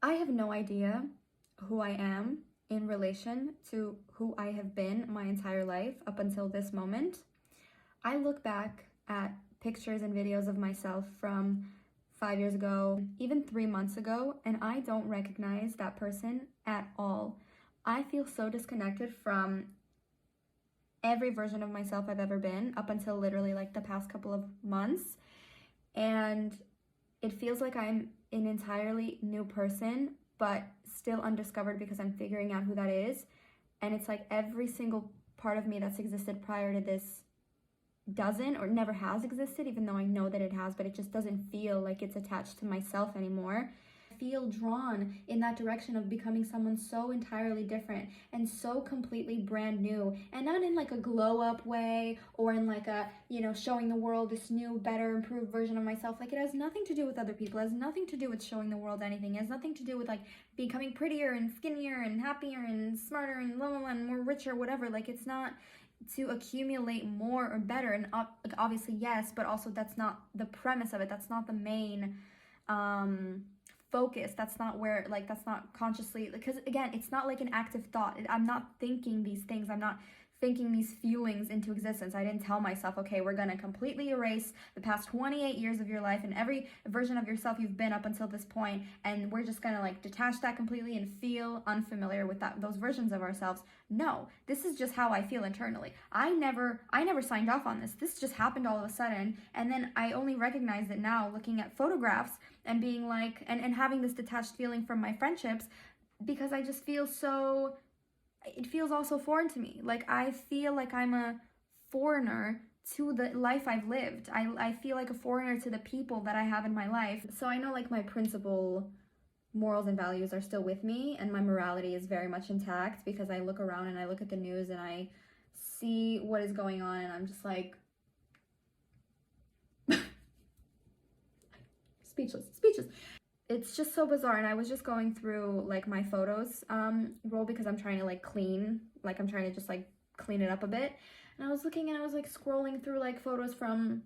I have no idea who I am in relation to who I have been my entire life up until this moment. I look back at pictures and videos of myself from 5 years ago, even 3 months ago, and I don't recognize that person at all. I feel so disconnected from every version of myself I've ever been up until literally like the past couple of months. And it feels like I'm an entirely new person, but still undiscovered because I'm figuring out who that is. And it's like every single part of me that's existed prior to this doesn't or never has existed, even though I know that it has, but it just doesn't feel like it's attached to myself anymore. I feel drawn in that direction of becoming someone so entirely different and so completely brand new, and not in like a glow up way or in like a, showing the world this new, better, improved version of myself. Like, it has nothing to do with other people. It has nothing to do with showing the world anything. It has nothing to do with like becoming prettier and skinnier and happier and smarter and blah, blah, blah, and more richer, whatever. Like, it's not to accumulate more or better, and obviously yes, but also that's not the premise of it. That's not the main focus. That's not where, like, that's not consciously, because again, it's not like an active thought. I'm not thinking these things. I'm not thinking these feelings into existence. I didn't tell myself, okay, we're gonna completely erase the past 28 years of your life and every version of yourself you've been up until this point, and we're just gonna like detach that completely and feel unfamiliar with those versions of ourselves. No, this is just how I feel internally. I never signed off on this. This just happened all of a sudden, and then I only recognize it now looking at photographs and being like, and having this detached feeling from my friendships, because I just feel so, it feels also foreign to me. Like, I feel like I'm a foreigner to the life I've lived. I feel like a foreigner to the people that I have in my life. So I know like my principal morals and values are still with me, and my morality is very much intact, because I look around and I look at the news and I see what is going on, and I'm just like speechless. It's just so bizarre. And I was just going through like my photos roll, because I'm trying to like clean, like I'm trying to just like clean it up a bit. And I was looking and I was like scrolling through like photos from,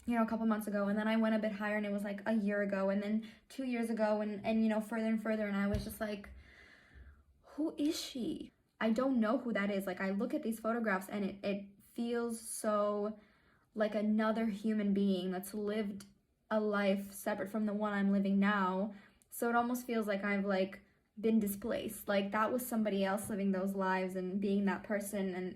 a couple months ago, and then I went a bit higher and it was like a year ago, and then 2 years ago, and further and further, and I was just like, who is she? I don't know who that is. Like, I look at these photographs and it feels so like another human being that's lived a life separate from the one I'm living now. So it almost feels like I've like been displaced. Like, that was somebody else living those lives and being that person, and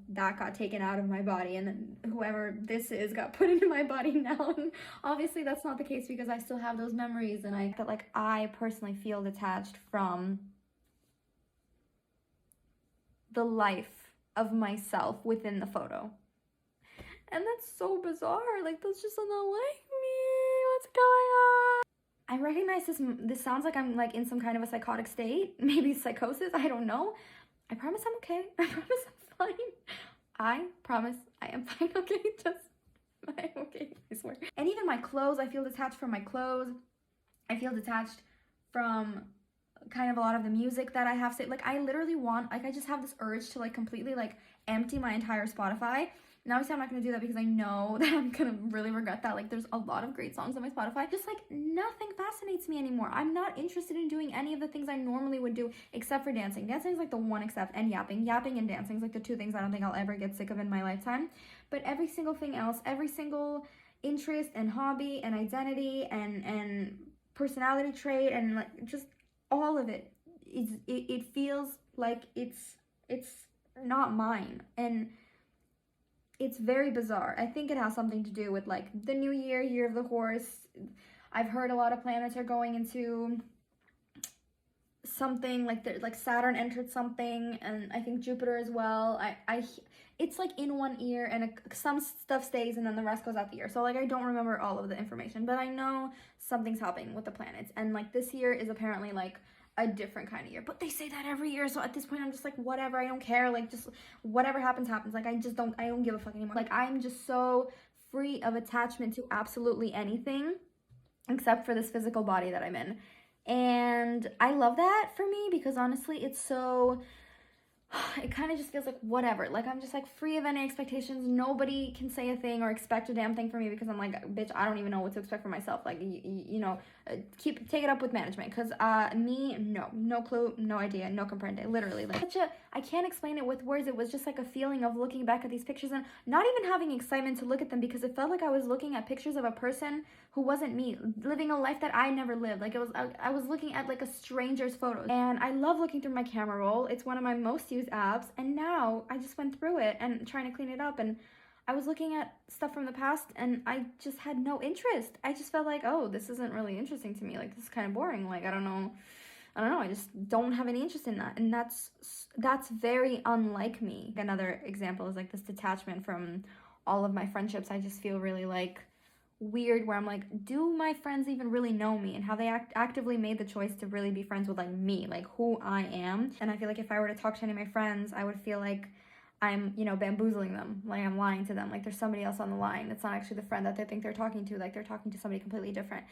that got taken out of my body, and then whoever this is got put into my body now. And obviously that's not the case, because I still have those memories, and I personally feel detached from the life of myself within the photo. And that's so bizarre. Like, that's just not like me. What's going on? I recognize this sounds like I'm like in some kind of a psychotic state, maybe psychosis, I don't know. I promise I'm okay. I promise I'm fine. I promise I am fine, okay? I'm okay, I swear. And even my clothes, I feel detached from my clothes. I feel detached from kind of a lot of the music that I have. Like, I literally want, like, I just have this urge to like completely like empty my entire Spotify. Now, obviously, I'm not going to do that because I know that I'm going to really regret that. Like, there's a lot of great songs on my Spotify. Just, like, nothing fascinates me anymore. I'm not interested in doing any of the things I normally would do except for dancing. Dancing is, like, the one except, and yapping. Yapping and dancing is, like, the two things I don't think I'll ever get sick of in my lifetime. But every single thing else, every single interest and hobby and identity and personality trait and, like, just all of it, it feels like it's not mine. And it's very bizarre. I think it has something to do with like the new year of the horse. I've heard a lot of planets are going into something, like Saturn entered something, and I think Jupiter as well. It's like in one ear, and some stuff stays and then the rest goes out the ear. So like I don't remember all of the information, but I know something's happening with the planets, and like this year is apparently like a different kind of year. But they say that every year, so at this point I'm just like, whatever, I don't care. Like, just whatever happens. Like, I don't give a fuck anymore. Like, I'm just so free of attachment to absolutely anything except for this physical body that I'm in. And I love that for me, because honestly, it's so, it kind of just feels like whatever. Like, I'm just like free of any expectations. Nobody can say a thing or expect a damn thing from me, because I'm like, bitch, I don't even know what to expect for myself. Like, take it up with management, because me, no clue, no idea, no comprende, literally. Like, I can't explain it with words. It was just like a feeling of looking back at these pictures and not even having excitement to look at them, because it felt like I was looking at pictures of a person who wasn't me, living a life that I never lived. Like, I was looking at like a stranger's photos. And I love looking through my camera roll. It's one of my most used apps, and now I just went through it and trying to clean it up, and I was looking at stuff from the past and I just had no interest. I just felt like, oh, this isn't really interesting to me. Like, this is kind of boring. Like, I don't know. I just don't have any interest in that. And that's very unlike me. Another example is like this detachment from all of my friendships. I just feel really like weird, where I'm like, do my friends even really know me, and how they actively made the choice to really be friends with like me, like who I am. And I feel like if I were to talk to any of my friends, I would feel like I'm, bamboozling them, like I'm lying to them, like there's somebody else on the line. It's not actually the friend that they think they're talking to, like they're talking to somebody completely different.